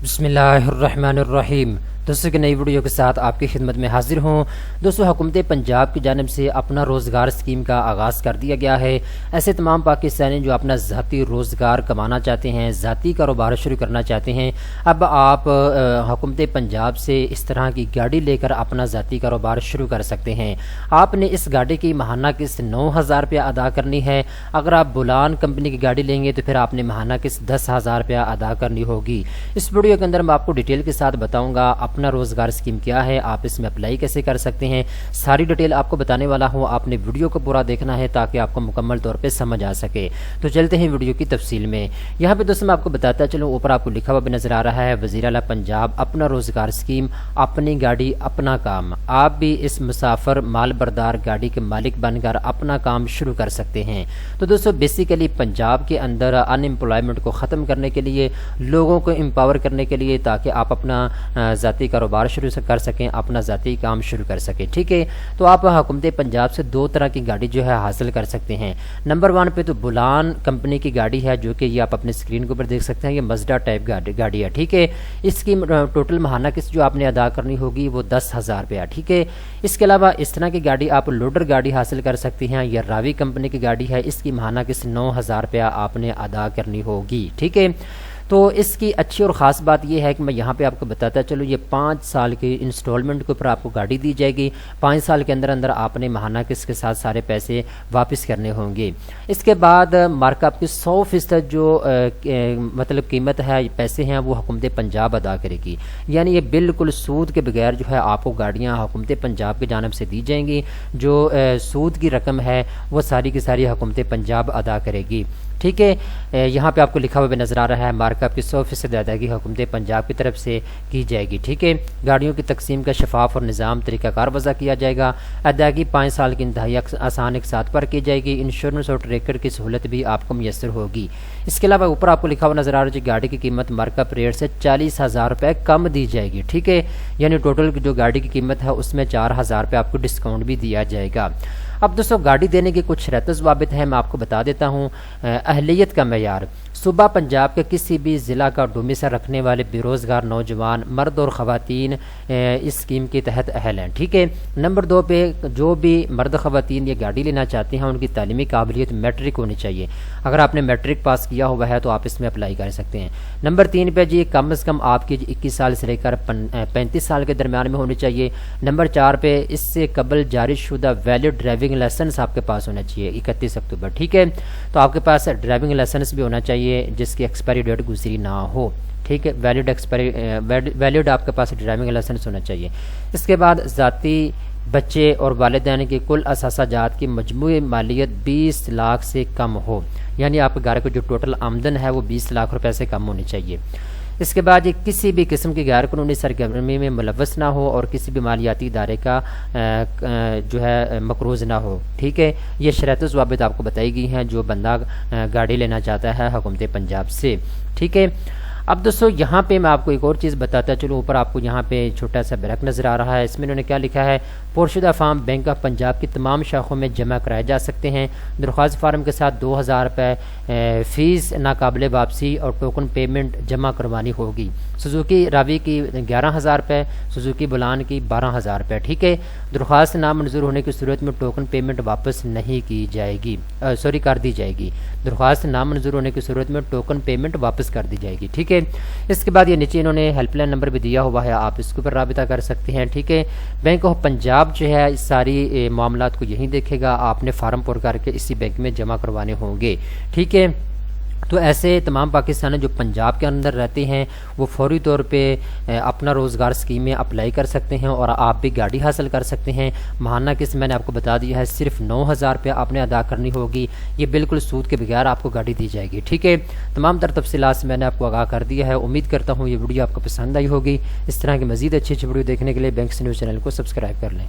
بسم اللہ الرحمن الرحیم۔ دوستوں کی نئی ویڈیو کے ساتھ آپ کی خدمت میں حاضر ہوں۔ دوستوں، حکومت پنجاب کی جانب سے اپنا روزگار اسکیم کا آغاز کر دیا گیا ہے۔ ایسے تمام پاکستانی جو اپنا ذاتی روزگار کمانا چاہتے ہیں، ذاتی کاروبار شروع کرنا چاہتے ہیں، اب آپ حکومت پنجاب سے اس طرح کی گاڑی لے کر اپنا ذاتی کاروبار شروع کر سکتے ہیں۔ آپ نے اس گاڑی کی ماہانہ قسط 9,000 روپیہ ادا کرنی ہے۔ اگر آپ بولان کمپنی کی گاڑی لیں گے تو پھر آپ نے ماہانہ قسط 10,000 روپیہ ادا کرنی ہوگی۔ اس ویڈیو کے اندر میں آپ کو ڈیٹیل کے ساتھ بتاؤں گا اپنا روزگار اسکیم کیا ہے، آپ اس میں اپلائی کیسے کر سکتے ہیں، ساری ڈیٹیل آپ کو بتانے والا ہوں۔ آپ نے ویڈیو کو پورا دیکھنا ہے تاکہ آپ کو مکمل طور پہ سمجھ آ سکے۔ تو چلتے ہیں ویڈیو کی تفصیل میں۔ یہاں پہ دوستوں میں آپ کو بتاتا چلوں، اوپر آپ کو لکھا ہوا بھی نظر آ رہا ہے وزیر اعلیٰ پنجاب اپنا روزگار اسکیم، اپنی گاڑی اپنا کام۔ آپ بھی اس مسافر مال بردار گاڑی کے مالک بن کر اپنا کام شروع کر سکتے ہیں۔ تو دوستوں بیسیکلی پنجاب کے اندر ان امپلائمنٹ کو ختم کرنے کے لیے، لوگوں کو امپاور کرنے کے لیے، تاکہ آپ اپنا ذاتی کاروبار شروع کر سکیں، اپنا ذاتی کام شروع کر سکیں، ٹھیک ہے۔ تو آپ حکومت پنجاب سے دو طرح کی گاڑی جو ہے حاصل کر سکتے ہیں۔ نمبر 1 پہ تو بولان کمپنی کی گاڑی ہے، جو کہ یہ آپ اپنے اسکرین کے اوپر دیکھ سکتے ہیں، یہ مزدا ٹائپ گاڑی ہے، ٹھیک ہے۔ اس کی ٹوٹل ماہانہ قسط جو آپ نے ادا کرنی ہوگی وہ 10,000 روپیہ، ٹھیک ہے۔ اس کے علاوہ اس طرح کی گاڑی آپ لوڈر گاڑی حاصل کر سکتی ہیں، یہ راوی کمپنی کی گاڑی ہے، اس کی ماہانہ قسط 9,000 روپیہ آپ نے ادا کرنی ہوگی، ٹھیک ہے۔ تو اس کی اچھی اور خاص بات یہ ہے کہ میں یہاں پہ آپ کو بتاتا چلوں، یہ 5 سال کی انسٹالمنٹ کے اوپر آپ کو گاڑی دی جائے گی۔ 5 سال کے اندر آپ نے ماہانہ قسط کے ساتھ سارے پیسے واپس کرنے ہوں گے۔ اس کے بعد مارک اپ کی 100% جو مطلب قیمت ہے، پیسے ہیں، وہ حکومت پنجاب ادا کرے گی۔ یعنی یہ بالکل سود کے بغیر جو ہے آپ کو گاڑیاں حکومت پنجاب کی جانب سے دی جائیں گی۔ جو سود کی رقم ہے وہ ساری کی ساری حکومت پنجاب ادا کرے گی، ٹھیک ہے۔ یہاں پہ آپ کو لکھا ہوا بھی نظر آ رہا ہے مارک اپ کی 100% ادائیگی حکومت پنجاب کی طرف سے کی جائے گی، ٹھیک ہے۔ گاڑیوں کی تقسیم کا شفاف اور نظام طریقہ کار وضع کیا جائے گا۔ ادائیگی 5 سال کی انتہائی آسان ایک ساتھ پر کی جائے گی۔ انشورنس اور ٹریکر کی سہولت بھی آپ کو میسر ہوگی۔ اس کے علاوہ اوپر آپ کو لکھا ہوا نظر آ رہا ہے گاڑی کی قیمت مارک اپ ریٹ سے 40,000 روپے کم دی جائے گی، ٹھیک ہے۔ یعنی ٹوٹل جو گاڑی کی قیمت ہے اس میں 4,000 روپے آپ کو ڈسکاؤنٹ بھی دیا جائے گا۔ اب دوستوں گاڑی دینے کے کچھ شرائط و ضوابط ہیں، میں آپ کو بتا دیتا ہوں۔ اہلیت کا معیار: صوبہ پنجاب کے کسی بھی ضلع کا ڈومیسائل رکھنے والے بے روزگار نوجوان مرد اور خواتین اس اسکیم کے تحت اہل ہیں، ٹھیک ہے۔ نمبر 2 پہ جو بھی مرد خواتین یہ گاڑی لینا چاہتے ہیں ان کی تعلیمی قابلیت میٹرک ہونی چاہیے۔ اگر آپ نے میٹرک پاس کیا ہوا ہے تو آپ اس میں اپلائی کر سکتے ہیں۔ نمبر 3 پہ جی کم از کم آپ کی 21 سال سے لے کر 35 سال کے درمیان میں ہونی چاہیے۔ نمبر 4 پہ اس سے قبل جاری شدہ ویلڈ ڈرائیونگ لائسنس آپ کے پاس ہونا چاہیے 31 اکتوبر، ٹھیک ہے۔ تو آپ کے پاس ڈرائیونگ لائسنس بھی ہونا چاہیے جس کی ایکسپائری ڈیٹ گزری نہ ہو، ٹھیک ہے۔ ویلڈ آپ کے پاس ڈرائیونگ لائسنس ہونا چاہیے۔ اس کے بعد ذاتی بچے اور والدین کی کل اثاثہ جات کی مجموعی مالیت 20 لاکھ سے کم ہو، یعنی آپ کے گھر کو جو ٹوٹل آمدن ہے وہ 20 لاکھ روپے سے کم ہونی چاہیے۔ اس کے بعد یہ کسی بھی قسم کی غیر قانونی سرگرمی میں ملوث نہ ہو اور کسی بھی مالیاتی ادارے کا جو ہے مقروض نہ ہو، ٹھیک ہے۔ یہ شرائط و ضوابط آپ کو بتائی گئی ہیں جو بندہ گاڑی لینا چاہتا ہے حکومت پنجاب سے، ٹھیک ہے۔ اب دوستو یہاں پہ میں آپ کو ایک اور چیز بتاتا چلوں، اوپر آپ کو یہاں پہ چھوٹا سا بریک نظر آ رہا ہے، اس میں انہوں نے کیا لکھا ہے: پرشدہ فارم بینک آف پنجاب کی تمام شاخوں میں جمع کرائے جا سکتے ہیں۔ درخواست فارم کے ساتھ 2,000 روپے فیس ناقابل واپسی اور ٹوکن پیمنٹ جمع کروانی ہوگی۔ سوزوکی راوی کی 11,000 روپے، سوزوکی بولان کی 12,000 روپے، ٹھیک ہے۔ درخواست نامنظور ہونے کی صورت میں ٹوکن پیمنٹ واپس نہیں کی جائے گی، کر دی جائے گی۔ درخواست نامنظور ہونے کی صورت میں ٹوکن پیمنٹ واپس کر دی جائے گی، ٹھیک ہے۔ اس کے بعد یہ نیچے انہوں نے ہیلپ لائن نمبر بھی دیا ہوا ہے، آپ اس کے اوپر رابطہ کر سکتے ہیں، ٹھیک ہے۔ بینک آف پنجاب جو ہے اس ساری معاملات کو یہیں دیکھے گا، آپ نے فارم پر کر کے اسی بینک میں جمع کروانے ہوں گے، ٹھیک ہے۔ تو ایسے تمام پاکستانی جو پنجاب کے اندر رہتے ہیں وہ فوری طور پہ اپنا روزگار اسکیم میں اپلائی کر سکتے ہیں اور آپ بھی گاڑی حاصل کر سکتے ہیں۔ ماہانہ قسط میں نے آپ کو بتا دیا ہے صرف 9,000 روپے آپ نے ادا کرنی ہوگی، یہ بالکل سود کے بغیر آپ کو گاڑی دی جائے گی، ٹھیک ہے۔ تمام تر تفصیلات سے میں نے آپ کو آگاہ کر دیا ہے، امید کرتا ہوں یہ ویڈیو آپ کو پسند آئی ہوگی۔ اس طرح کی مزید اچھی ویڈیو دیکھنے کے لیے بینکس نیوز چینل کو سبسکرائب کر لیں۔